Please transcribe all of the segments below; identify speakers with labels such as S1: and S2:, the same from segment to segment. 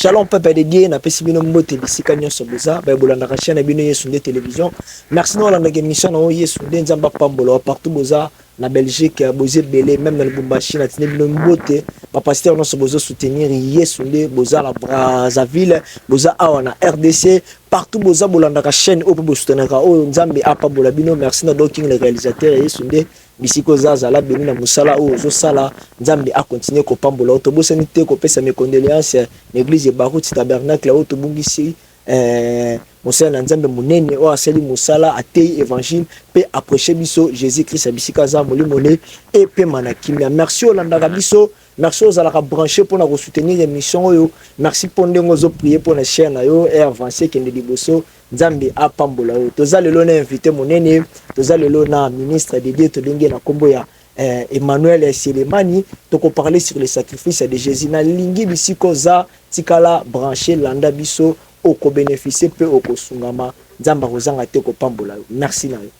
S1: Shalom peuple de Dieu, na pesi bino mbote bisika nyonso boza, ba bolanda ka chaîne bino Yesu Nde télévision. Merci no landa émission na Yesu Nde nzamba pambolo partout boza na Belgique, boza belé même na Lubumbashi na tine bino mbote, ba pasteur no so boza soutenir Yesu Nde boza la Brazzaville, boza awa na RDC, partout boza bolanda ka chaîne opo bo soutenir ka o nzambe apa bola bino. Merci na Doking le réalisateur Yesu Nde bisiko zaza la beni na musala o zo sala nzambe a continuer ko pambola autobus nité ko pesa mes condoléances l'église Baruti tabernacle o to bungisi musala nzambe munene o aseli musala atei évangile pe approcher biso Jésus Christ bisika za molimone et pe manakimia. Merci olanda biso, merci aux alaka branché pour na soutenir l'émission yo, merci pour ndengo zo prier pour la chaîne yo et avancer kende liboso nzambe apambola yo. Toza lelo na invité monene, toza lelo na ministre de Dieu to dengue na kombo ya Emmanuel Selemani to ko parler sur le sacrifice de Jésus na lingi bisiko za tikala branché landa biso o ko bénéficier pe o ko sungama nzamba kozanga te ko pambola yo. Merci na yo.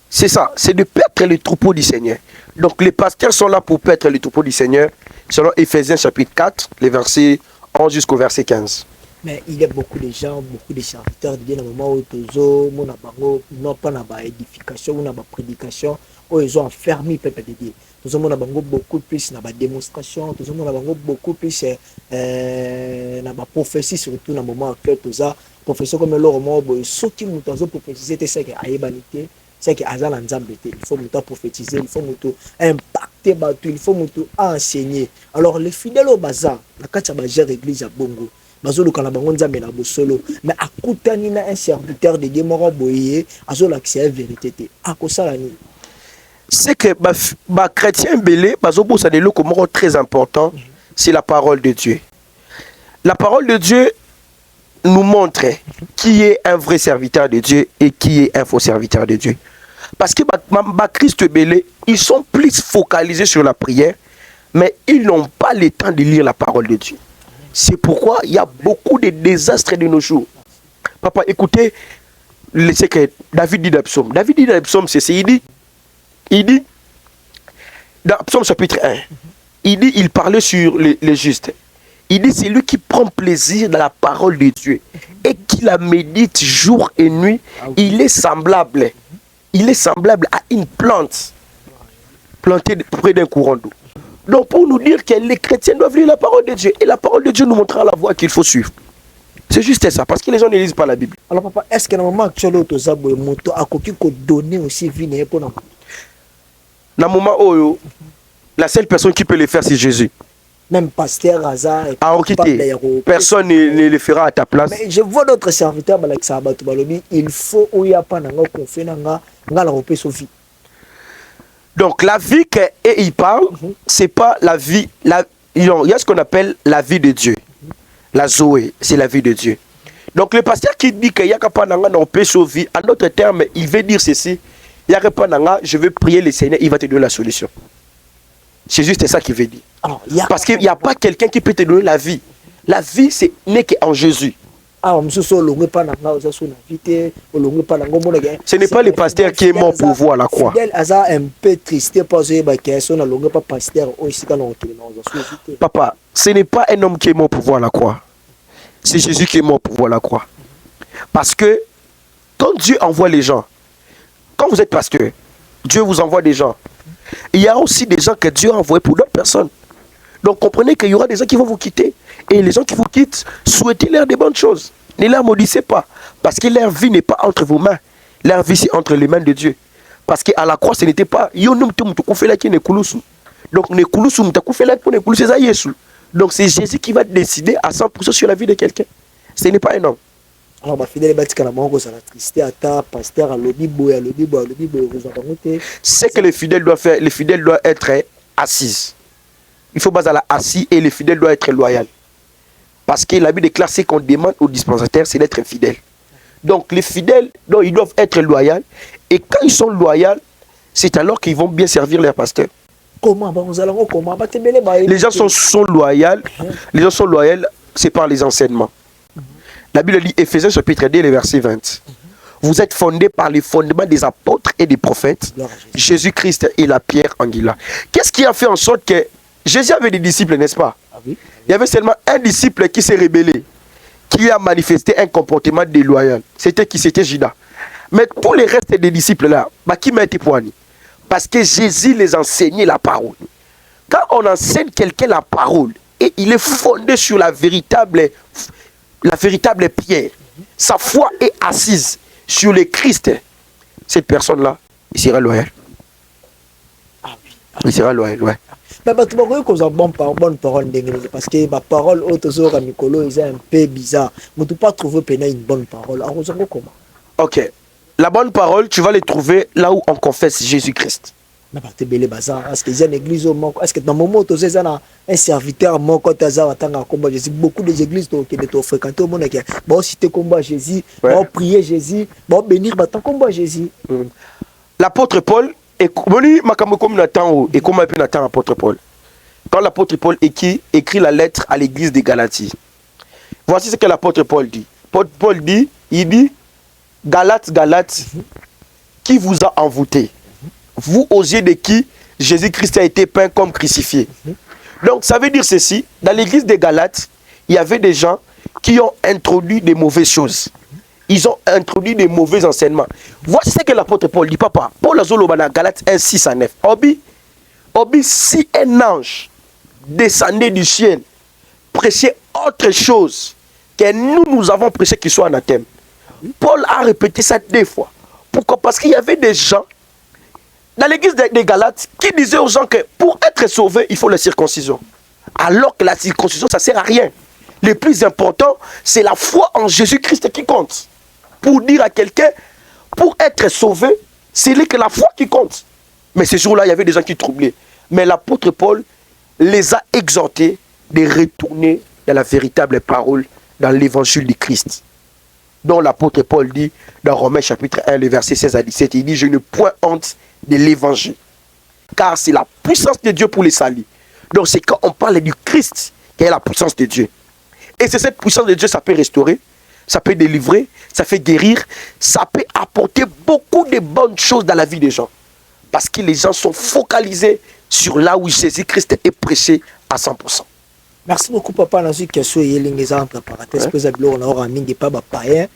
S2: C'est ça, c'est de paître les troupeaux du Seigneur. Donc les pasteurs sont là pour paître les troupeaux du Seigneur, selon Éphésiens chapitre 4, les versets 11 jusqu'au verset 15.
S1: Mais il y a beaucoup de gens, beaucoup de serviteurs de Dieu dans le moment où non pas dans l'édification ou dans la prédication, où ils ont enfermé le peuple de Dieu. Nous avons beaucoup plus dans la démonstration, nous avons beaucoup plus dans la prophétie, surtout dans le moment actuel, la prophétie comme le moment où ceux qui nous ont prophétisé, c'est que aïbanité. C'est que Azal Nzambe, il faut nous prophétiser, il faut nous impacter, il faut nous enseigner. Alors les fidèles au bazar, la kacha bagère église à Bongo, bazolo kana bango Nzambe na bosolo, mais à koutani na un serviteur de Dieu mora boyé, azol accès à vérité. À kosala ni.
S2: C'est que ba chrétien belé, bazobo ça des lots très important, c'est la parole de Dieu. La parole de Dieu nous montre qui est un vrai serviteur de Dieu et qui est un faux serviteur de Dieu. Parce que Christ belé, ils sont plus focalisés sur la prière, mais ils n'ont pas le temps de lire la parole de Dieu. C'est pourquoi il y a beaucoup de désastres de nos jours. Papa, écoutez ce que David dit dans le psaume. David dit dans le psaume, il dit, dans le psaume chapitre 1, il parlait sur les justes. Il dit, c'est lui qui prend plaisir dans la parole de Dieu et qui la médite jour et nuit. Il est semblable à une plante plantée près d'un courant d'eau. Donc pour nous dire que les chrétiens doivent lire la parole de Dieu et la parole de Dieu nous montrera la voie qu'il faut suivre. C'est juste ça, parce que les gens ne lisent pas la Bible.
S1: Alors papa, est-ce que dans le moment actuel, tu as donné aussi vie pour nous?
S2: Dans le moment où la seule personne qui peut le faire, c'est Jésus.
S1: Même pasteur Hazard,
S2: personne ne le fera à ta place.
S1: Mais je vois d'autres serviteurs, il faut où il n'y a pas qu'on fait la vie.
S2: Donc la vie qu'il parle, c'est pas la vie. Il y a ce qu'on appelle la vie de Dieu. La Zoé, c'est la vie de Dieu. Donc le pasteur qui dit qu'il n'y a pas de vie, en d'autres termes, il veut dire ceci. Il n'y a pas de je veux prier le Seigneur, il va te donner la solution. C'est juste ça qu'il veut dire. Alors, parce qu'il n'y a pas quelqu'un qui peut te donner la vie. La vie, c'est n'est qu'en Jésus.
S1: Ce
S2: n'est pas le pasteur qui est mort pour voir la croix. Papa, ce n'est pas un homme qui est mort pour voir la croix. C'est Jésus qui est mort pour voir la croix. Parce que quand Dieu envoie les gens, quand vous êtes pasteur, Dieu vous envoie des gens. Il y a aussi des gens que Dieu a envoyés pour d'autres personnes. Donc comprenez qu'il y aura des gens qui vont vous quitter. Et les gens qui vous quittent, souhaitez-leur des bonnes choses. Ne leur maudissez pas. Parce que leur vie n'est pas entre vos mains. Leur vie, c'est entre les mains de Dieu. Parce qu'à la croix, ce n'était pas. Donc c'est Jésus qui va décider à 100% sur la vie de quelqu'un. Ce n'est pas un homme.
S1: Alors,
S2: c'est que les fidèles doivent faire. Les fidèles doivent être assis. Il faut baser la assis et les fidèles doivent être loyaux. Parce que la Bible déclare ce qu'on demande aux dispensataires, c'est d'être fidèles. Donc les fidèles, donc, ils doivent être loyaux. Et quand ils sont loyaux, c'est alors qu'ils vont bien servir leur pasteur.
S1: Comment
S2: les gens sont loyaux. Les gens sont loyaux, c'est par les enseignements. La Bible dit, Éphésiens chapitre 2, le verset 20. Vous êtes fondés par les fondements des apôtres et des prophètes. Jésus-Christ est la pierre angulaire. Qu'est-ce qui a fait en sorte que Jésus avait des disciples, n'est-ce pas? Il y avait seulement un disciple qui s'est rébellé, qui a manifesté un comportement déloyal. C'était qui? C'était Judas. Mais tous les restes des disciples là, qui m'a été poigné? Parce que Jésus les enseignait la parole. Quand on enseigne quelqu'un la parole, et il est fondé sur la véritable pierre, sa foi est assise sur le Christ, cette personne-là, il sera loyal. Il sera loyal, ouais.
S1: Mais tu vas cause bonne parole parce que ma parole autour à Nicolo est un peu bizarre. Mais tu pas trouver une bonne parole. Alors comment?
S2: Ok. La bonne parole, tu vas les trouver là où on confesse Jésus-Christ.
S1: Est-ce qu'il y a une église au monde? Est-ce que dans le moment où tu as un serviteur quand tu as combat Jésus, beaucoup des églises qui sont fréquentées au monde qui vont citer combat Jésus, vont prier Jésus, vont bénir combat Jésus.
S2: L'apôtre Paul est venu comme Nathan et comment peut Nathan l'apôtre Paul. Quand l'apôtre Paul écrit la lettre à l'église des Galaties, voici ce que l'apôtre Paul dit. Paul dit, Galates, qui vous a envoûté? Vous, aux yeux de qui Jésus-Christ a été peint comme crucifié. Donc, ça veut dire ceci. Dans l'église des Galates, il y avait des gens qui ont introduit des mauvaises choses. Ils ont introduit des mauvais enseignements. Voici ce que l'apôtre Paul dit. Papa, Paul a dit dans Galates 1, 6 à 9. Obi, si un ange descendait du ciel, prêchait autre chose que nous avons prêché qui soit anathème. Paul a répété ça 2 fois. Pourquoi? Parce qu'il y avait des gens dans l'église des Galates qui disaient aux gens que pour être sauvé, il faut la circoncision. Alors que la circoncision, ça ne sert à rien. Le plus important, c'est la foi en Jésus-Christ qui compte. Pour dire à quelqu'un, pour être sauvé, c'est que la foi qui compte. Mais ce jour-là, il y avait des gens qui troublaient. Mais l'apôtre Paul les a exhortés de retourner dans la véritable parole, dans l'évangile du Christ. Dont l'apôtre Paul dit dans Romains chapitre 1, le verset 16 à 17, il dit, je n'ai point honte de l'évangile, car c'est la puissance de Dieu pour les saluts. Donc c'est quand on parle du Christ qui est la puissance de Dieu. Et c'est cette puissance de Dieu, ça peut restaurer, ça peut délivrer, ça fait guérir, ça peut apporter beaucoup de bonnes choses dans la vie des gens. Parce que les gens sont focalisés sur là où Jésus-Christ est prêché à 100%.
S1: Merci beaucoup, papa. Nazo question est les en préparateur. Parce que on aura mingi pas païen.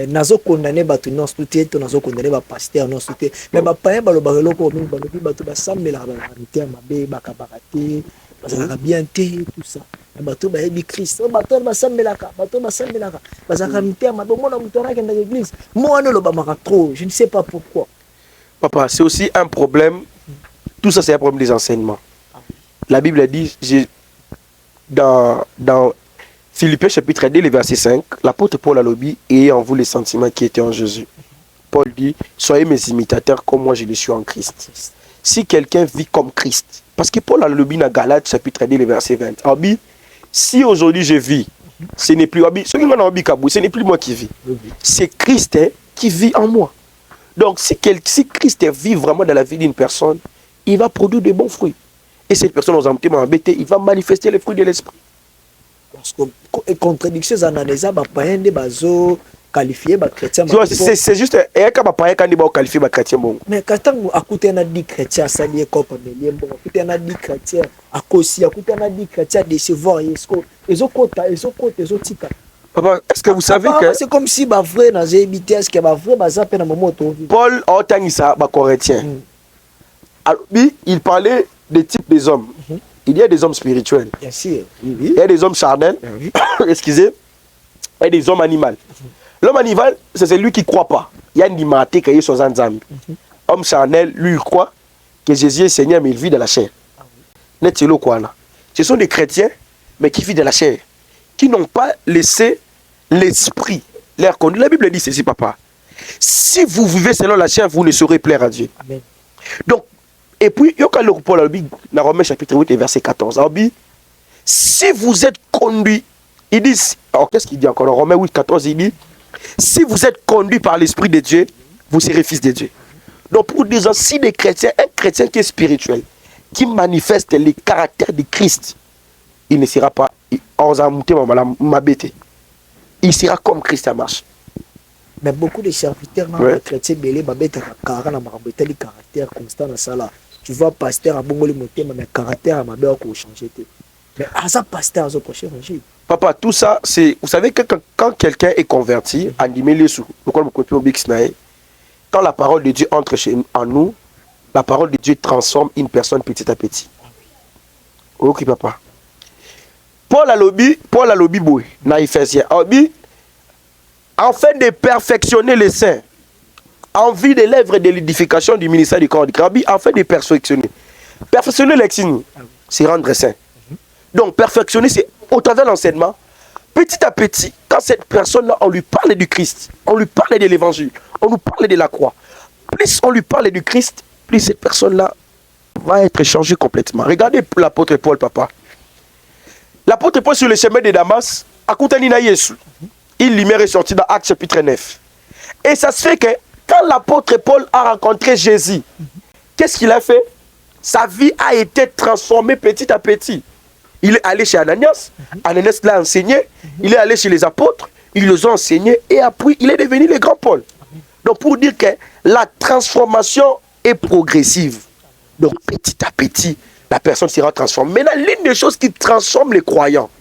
S1: Nazo condamné batu non stuté, nazo condamné ba pasteur non stuté. Mais ba païen ba lo ba lo ko mingi ba lo batu ba sambela ba rité mabe ba kabarate, ba za bien té tout ça. Batu ba hebi Christ. Batu ba sambela ka, batu ba sambela ka. Ba za rité mabe mona mutara ke dans l'église. Moi ne lo ba maka trop, je ne sais pas pourquoi.
S2: Papa, c'est aussi un problème. Tout ça c'est un problème des enseignements. La Bible dit dans Philippiens chapitre 2, le verset 5, l'apôtre Paul a lobby et en vous les sentiments qui étaient en Jésus. Paul dit, soyez mes imitateurs comme moi je le suis en Christ. Si quelqu'un vit comme Christ, parce que Paul a lobby dans Galates chapitre 2, le verset 20, Abi, si aujourd'hui je vis, ce n'est plus Abi, ce n'est plus moi qui vis, c'est Christ qui vit en moi. Donc si Christ vit vraiment dans la vie d'une personne, il va produire de bons fruits. Et cette personne, il va manifester les fruits de l'esprit.
S1: Parce que contradiction, qualifié chrétien.
S2: C'est juste et quand païen quand il qualifié chrétien bon.
S1: Mais quand on a écouté un dit chrétien ça lié comme mais bon écouté un dit chrétien à cause écouté un dit chrétien décevoir est-ce que les autres tika.
S2: Papa, est-ce que vous savez que
S1: c'est comme si ba vrai dans habité est-ce que ba vrai ba ça peine moment
S2: Paul a entendu ça ba corinthien. Alors lui, il parlait des types des hommes. Il y a des hommes spirituels.
S1: Bien sûr.
S2: Il y a des hommes charnels. Excusez. Et des hommes animaux. L'homme animal, c'est celui qui ne croit pas. Il y a une dimanche qui est sur un zambi. Homme charnel, lui, il croit que Jésus est Seigneur, mais il vit de la chair. Ce sont des chrétiens, mais qui vivent de la chair. Qui n'ont pas laissé l'esprit leur conduire. La Bible dit ceci, papa. Si vous vivez selon la chair, vous ne saurez plaire à Dieu.
S1: Amen.
S2: Donc, et puis, il y a le Paul dans Romains chapitre 8, verset 14. Si vous êtes conduit, il dit, alors qu'est-ce qu'il dit encore dans Romains 8, 14, il dit, si vous êtes conduit par l'Esprit de Dieu, vous serez fils de Dieu. Donc, pour dire, si des chrétiens, un chrétien qui est spirituel, qui manifeste les caractères de Christ, il ne sera pas, il il sera comme Christ à marche.
S1: Mais beaucoup de serviteurs,
S2: Ouais.
S1: chrétiens, belé, babeta, kara, na marabeta, li caractère constant dans ça là. Tu vois, pasteur, à bongo, le moté, mais caractère, à ma belle, qu'on changer. Mais à ça, pasteur, à ça, qu'on changer.
S2: Papa, tout ça, c'est. Vous savez que quand quelqu'un est converti, animé les sous, quand la parole de Dieu entre en nous, la parole de Dieu transforme une personne petit à petit. Ok, papa. Paul a lobby, boy, na Ephésiens. Afin de perfectionner les saints, en vue de l'œuvre de l'édification du ministère du corps de Christ, afin de perfectionner. Perfectionner l'exil, c'est rendre saint. Donc, perfectionner, c'est au travers de l'enseignement. Petit à petit, quand cette personne-là, on lui parle du Christ, on lui parle de l'évangile, on nous parle de la croix, plus on lui parle du Christ, plus cette personne-là va être changée complètement. Regardez l'apôtre Paul, papa. L'apôtre Paul sur le chemin de Damas, à Koutanina Yesu, une lumière est sortie dans Actes chapitre 9. Et ça se fait que quand l'apôtre Paul a rencontré Jésus, qu'est-ce qu'il a fait? Sa vie a été transformée petit à petit. Il est allé chez Ananias, Ananias l'a enseigné, il est allé chez les apôtres, ils les ont enseignés et après il est devenu le grand Paul. Donc pour dire que la transformation est progressive. Donc petit à petit, la personne sera transformée. Maintenant, l'une des choses qui transforme les croyants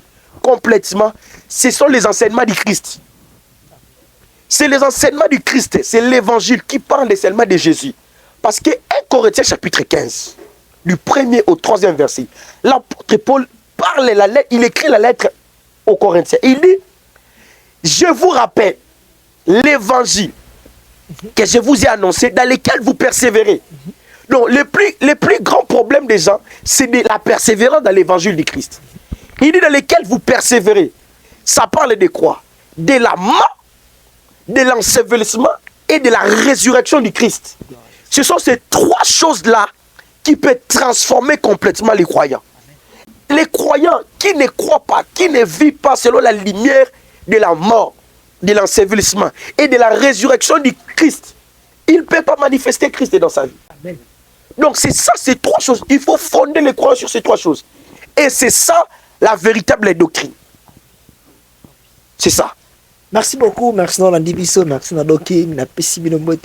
S2: complètement, ce sont les enseignements du Christ. C'est les enseignements du Christ, c'est l'évangile qui parle des enseignements de Jésus. Parce que 1 Corinthiens chapitre 15, du 1er au 3e verset, l'apôtre Paul parle la lettre, il écrit la lettre aux Corinthiens. Il dit, je vous rappelle l'évangile que je vous ai annoncé, dans lequel vous persévérez. Donc, le plus grand problème des gens, c'est de la persévérance dans l'évangile du Christ. Il dit dans lequel vous persévérez. Ça parle de quoi? De la mort, de l'ensevelissement et de la résurrection du Christ. Ce sont ces trois choses-là qui peuvent transformer complètement les croyants. Les croyants qui ne croient pas, qui ne vivent pas selon la lumière de la mort, de l'ensevelissement et de la résurrection du Christ, il ne peut pas manifester Christ dans sa vie. Amen. Donc c'est ça, ces trois choses. Il faut fonder les croyants sur ces trois choses. Et c'est ça la véritable doctrine. C'est ça.
S1: Merci beaucoup, merci Rolandi Bisso, merci Nadoki,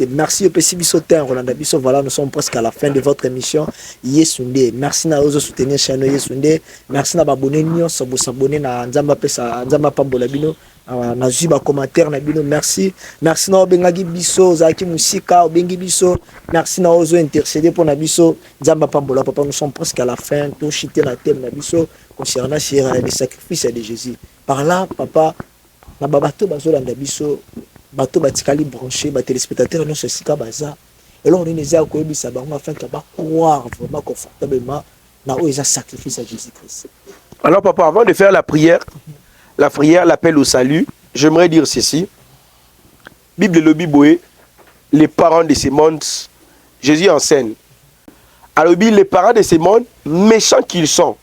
S1: merci Pessibiso Terre, Rolanda Bisso. Voilà, nous sommes presque à la fin de votre émission. Yesunde, merci na ozo soutenir chaîne Yesunde, merci na abonner nyo, s'abonner na Nzamba Pesa, Nzamba Pambola Bino, na zuba commentaire na Bino, merci na Obengagi Bisso, Zaki Musika, Obengi Bisso, merci na ozo intercéder pour na Bisso, Nzamba Pambola. Papa, nous sommes presque à la fin, tout chiter la thème na Bisso concernant les sacrifices de Jésus. Par là, papa. Na babato bazolanda biso bato batikali branché ba téléspectateurs non sika baza et là on est déjà koyebisa bango afin que ba croire vraiment confortablement na oza sacrifice à Jésus-Christ.
S2: Alors papa, avant de faire la prière, l'appel au salut, j'aimerais dire ceci. Bible le Bible, les parents de ces mondes, Jésus enseigne. Alors les parents de ces mondes, méchants qu'ils sont,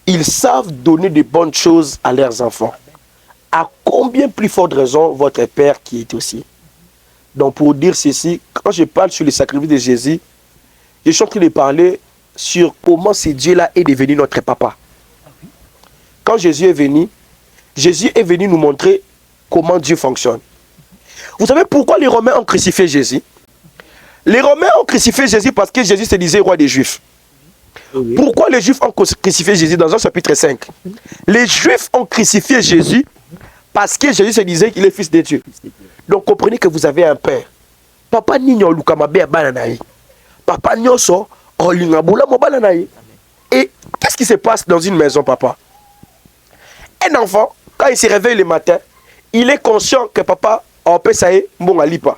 S2: ils savent donner de bonnes choses à leurs enfants. À combien plus forte raison votre Père qui est aussi. Donc pour dire ceci, quand je parle sur le sacrifice de Jésus, je suis en train de parler sur comment ce Dieu-là est devenu notre papa. Quand Jésus est venu nous montrer comment Dieu fonctionne. Vous savez pourquoi les Romains ont crucifié Jésus? Les Romains ont crucifié Jésus parce que Jésus se disait roi des Juifs. Oui. Pourquoi les Juifs ont crucifié Jésus dans Jean chapitre 5? Les Juifs ont crucifié Jésus parce que Jésus se disait qu'il est fils de Dieu. Donc comprenez que vous avez un père. Papa Nino Lukamabe Bananaï. Papa Nyoso Olingabula Mobananaï. Et qu'est-ce qui se passe dans une maison, papa? Un enfant, quand il se réveille le matin, il est conscient que papa en peut ça est bon à lipa.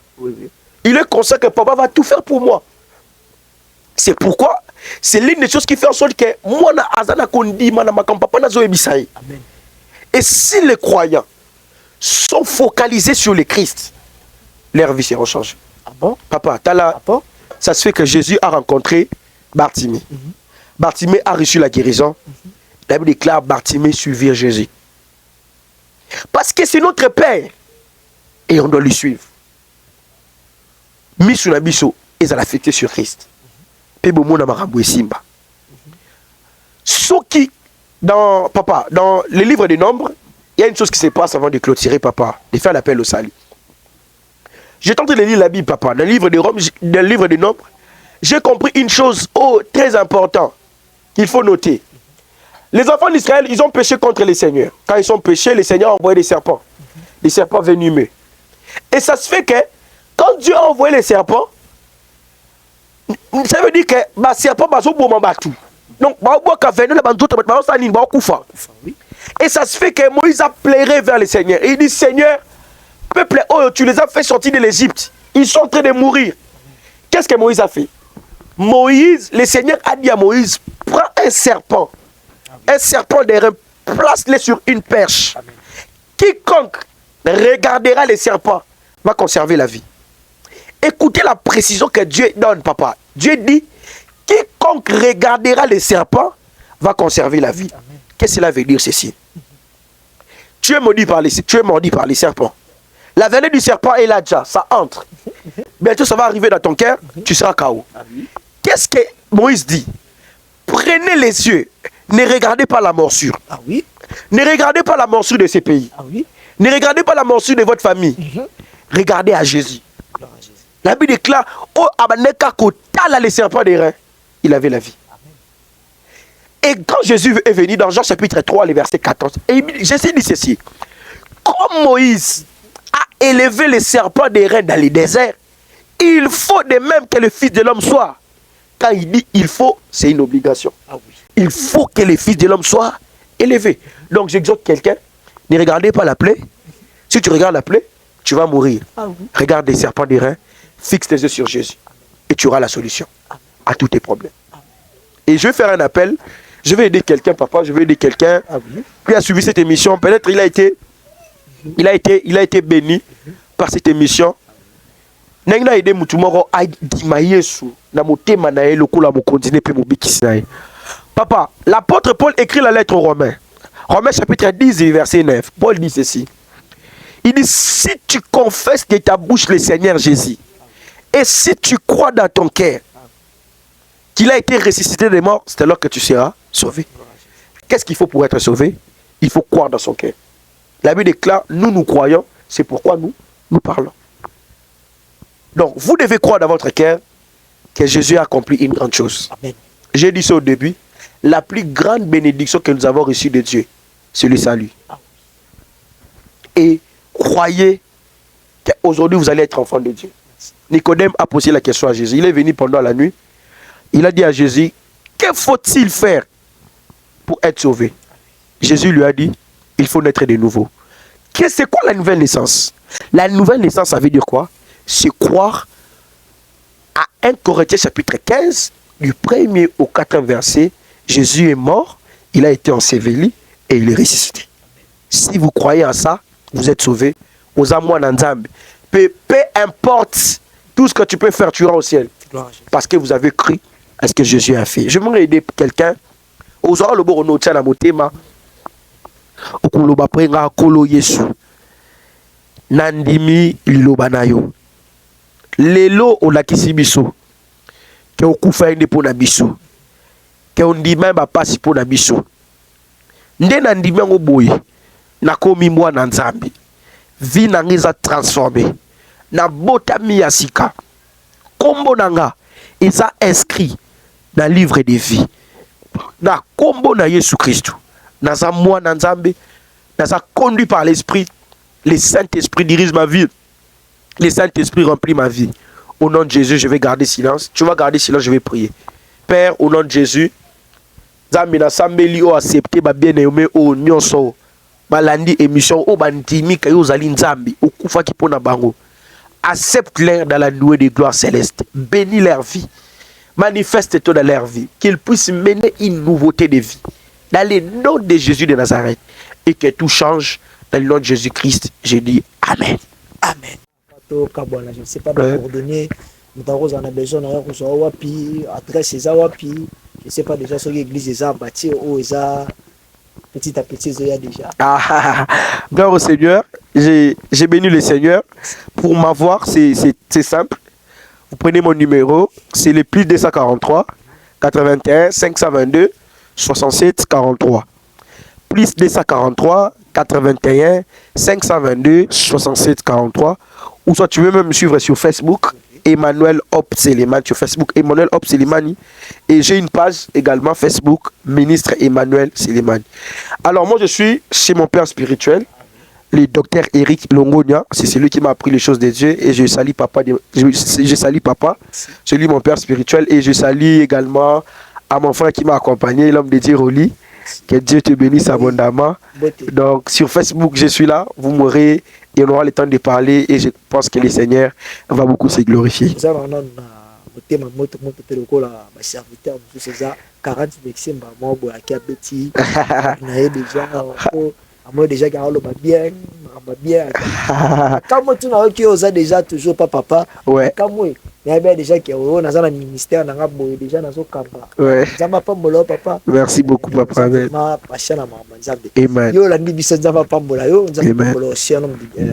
S2: Il est conscient que papa va tout faire pour moi. C'est pourquoi c'est l'une des choses qui fait en sorte que moi na azana kondi mana makam papa na zo ebisaï. Amen. Et si les croyants sont focalisés sur le Christ, leur vie sera changée. Ah bon? Papa, ça se fait que Jésus a rencontré Bartimée. Bartimée a reçu la guérison. La Bible déclare Bartimée suivre Jésus. Parce que c'est notre Père. Et on doit lui suivre. Misunabiso, ils ont affecté sur Christ. Ceux qui, dans le livre des Nombres, il y a une chose qui se passe avant de clôturer, papa, de faire l'appel au salut. J'ai tenté de lire la Bible, papa, dans le livre des Nombres. J'ai compris une chose très importante qu'il faut noter. Les enfants d'Israël, ils ont péché contre les seigneurs. Quand ils ont péché, les seigneurs ont envoyé des serpents. Les serpents venimeux. Et ça se fait que, quand Dieu a envoyé les serpents, ça veut dire que les serpents sont bon tout. Donc, et ça se fait que Moïse a pleuré vers les seigneurs. Et il dit, Seigneur, peuple, tu les as fait sortir de l'Égypte. Ils sont en train de mourir. Qu'est-ce que Moïse a fait? Moïse, le Seigneur a dit à Moïse, prends un serpent. Un serpent des reins, place-le sur une perche. Amen. Quiconque regardera les serpents va conserver la vie. Écoutez la précision que Dieu donne, papa. Dieu dit, quiconque regardera les serpents va conserver la vie. Qu'est-ce que cela veut dire, ceci? Tu es maudit par les serpents. La venue du serpent est là déjà, ça entre. Bientôt ça va arriver dans ton cœur, tu seras KO. Qu'est-ce que Moïse dit? Prenez les yeux, ne regardez pas la morsure. Ah oui. Ne regardez pas la morsure de ces pays. Ah oui. Ne regardez pas la morsure de votre famille. Regardez à Jésus. La Bible déclare, oh abaneka kotala les serpents des reins, il avait la vie. Et quand Jésus est venu dans Jean chapitre 3, le verset 14, et Jésus dit ceci, comme Moïse a élevé les serpents des reins dans les déserts, il faut de même que le Fils de l'homme soit. Quand il dit il faut, c'est une obligation. Ah oui. Il faut que le Fils de l'homme soit élevé. Donc j'exhorte quelqu'un, ne regardez pas la plaie. Si tu regardes la plaie, tu vas mourir. Ah oui. Regarde les serpents des reins, fixe tes yeux sur Jésus et tu auras la solution à tous tes problèmes. Et je vais faire un appel. Je vais aider quelqu'un, papa, je vais aider quelqu'un qui a suivi cette émission. Peut-être il a été béni par cette émission. Papa, l'apôtre Paul écrit la lettre aux Romains. Romains chapitre 10, verset 9. Paul dit ceci. Il dit, si tu confesses de ta bouche le Seigneur Jésus, et si tu crois dans ton cœur qu'il a été ressuscité des morts, c'est alors que tu seras sauvé. Qu'est-ce qu'il faut pour être sauvé? Il faut croire dans son cœur. La Bible déclare, nous croyons, c'est pourquoi nous parlons. Donc, vous devez croire dans votre cœur que Jésus a accompli une grande chose. Amen. J'ai dit ça au début, la plus grande bénédiction que nous avons reçue de Dieu, c'est le salut. Et croyez qu'aujourd'hui vous allez être enfant de Dieu. Nicodème a posé la question à Jésus. Il est venu pendant la nuit. Il a dit à Jésus, que faut-il faire pour être sauvé? Jésus lui a dit, il faut naître de nouveau. C'est quoi la nouvelle naissance? La nouvelle naissance, ça veut dire quoi? C'est croire à 1 Corinthiens chapitre 15, du 1er au 4e verset. Jésus est mort, il a été enseveli et il est ressuscité. Si vous croyez en ça, vous êtes sauvé. Aux amours d'Anzambe. Peu importe tout ce que tu peux faire, tu iras au ciel. Parce que vous avez cru à ce que Jésus a fait. Je voudrais aider quelqu'un. Aux aura le bon notia na motema. Okuloba prenga kolo Yesu. Nandimi liloba na yo. Lelo olakisi biso. Ke okufa ende po na biso. Ke ondima ba pasi po na biso. Nde nandimi ngo boye. Nakomi mwana Nzambe. Vie nanga transformée. Na botami ya sika. Kombo nanga eza inscrit dans le livre de vie. Na kombo na Yesu Christ. Naza mwana Nzambe. Naza conduit par l'Esprit. Le Saint-Esprit dirige ma vie. Le Saint-Esprit remplit ma vie. Au nom de Jésus, je vais garder silence. Tu vas garder silence, je vais prier. Père, au nom de Jésus, Nzambe na sambeli o accepter ba bien-aimé o nyonso. Balandi émission o bandimi kayo zali Nzambe o kufa ki pona bango. Accepte-les dans la nuée de gloire céleste. Bénis leur vie. Manifeste-toi dans leur vie. Qu'ils puissent mener une nouveauté de vie. Dans le nom de Jésus de Nazareth. Et que tout change. Dans le nom de Jésus-Christ, j'ai dit Amen. Amen.
S1: Je ne sais pas coordonner. Nous avons besoin de wapi, adresse eza wapi. Je ne sais pas déjà sur l'église eza bâti ou eza petit à petit il y a déjà.
S2: Gloire au Seigneur. J'ai béni le Seigneur. Pour m'avoir, c'est simple. Vous prenez mon numéro, c'est le plus 243 81 522 67 43. Plus 243 81 522 67 43. Ou soit tu veux même me suivre sur Facebook, Emmanuel Hop Selimani, sur Facebook, Emmanuel Hop Selimani. Et j'ai une page également Facebook, Ministre Emmanuel Selimani. Alors moi je suis chez mon père spirituel, le docteur Eric Longonia. C'est celui qui m'a appris les choses de Dieu. Et je salue papa, je salue papa, celui mon père spirituel. Et je salue également à mon frère qui m'a accompagné, l'homme de Dieu Roli. Que Dieu te bénisse abondamment. Donc sur Facebook je suis là, vous m'aurez et on aura le temps de parler et je pense que le Seigneur va beaucoup se glorifier.
S1: 40 décembre, moi déjà quand bien quand moi tu n'as que osa déjà toujours pas papa
S2: ouais
S1: quand moi il y a déjà qui on a un ministère dans boy déjà dans kamba
S2: ouais
S1: zamba pambola papa
S2: merci beaucoup papa
S1: ma passion à maman nzambe
S2: amen
S1: yo la biso nzamba pambola yo nzambe pambola aussi un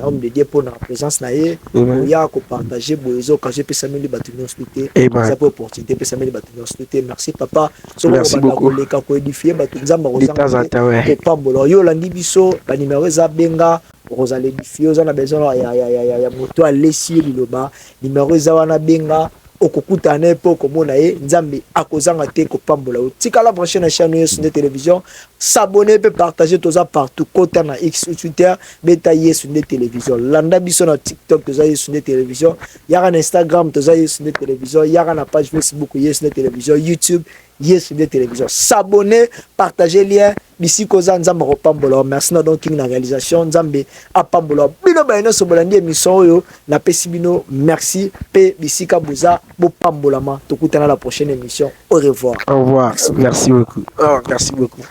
S1: homme de Dieu pour la présence na ye ya ko partager boyezo quand j'ai pu samedi batuni hospité ça peut opportunité peut samedi batuni hospité merci papa
S2: merci beaucoup
S1: les ka ko édifier batu nzamba
S2: de temps en temps ouais
S1: pambola yo la biso ba numéro za benga Rosalie Bifio, on a besoin ya moto à laisser liloba numéro za wana benga okokutana po komona ye nzambe akozanga te ko pambola tika la prochaine chaîne sur de télévision s'abonner peut partager tout ça partout côté na X ou Twitter beta sur de télévision landa biso na TikTok tout ça sur de télévision yaka na Instagram tout ça sur de télévision yaka na page Facebook sur de télévision YouTube sur de télévision s'abonner partager lien bisi koza nzambe ko pambola merci na donc na réalisation nzambe a pambola bino ba ino so bolandi émission oyo na pesi bino merci pe bisi ka boza bo pambolama tokutana la prochaine émission au revoir
S2: merci beaucoup merci beaucoup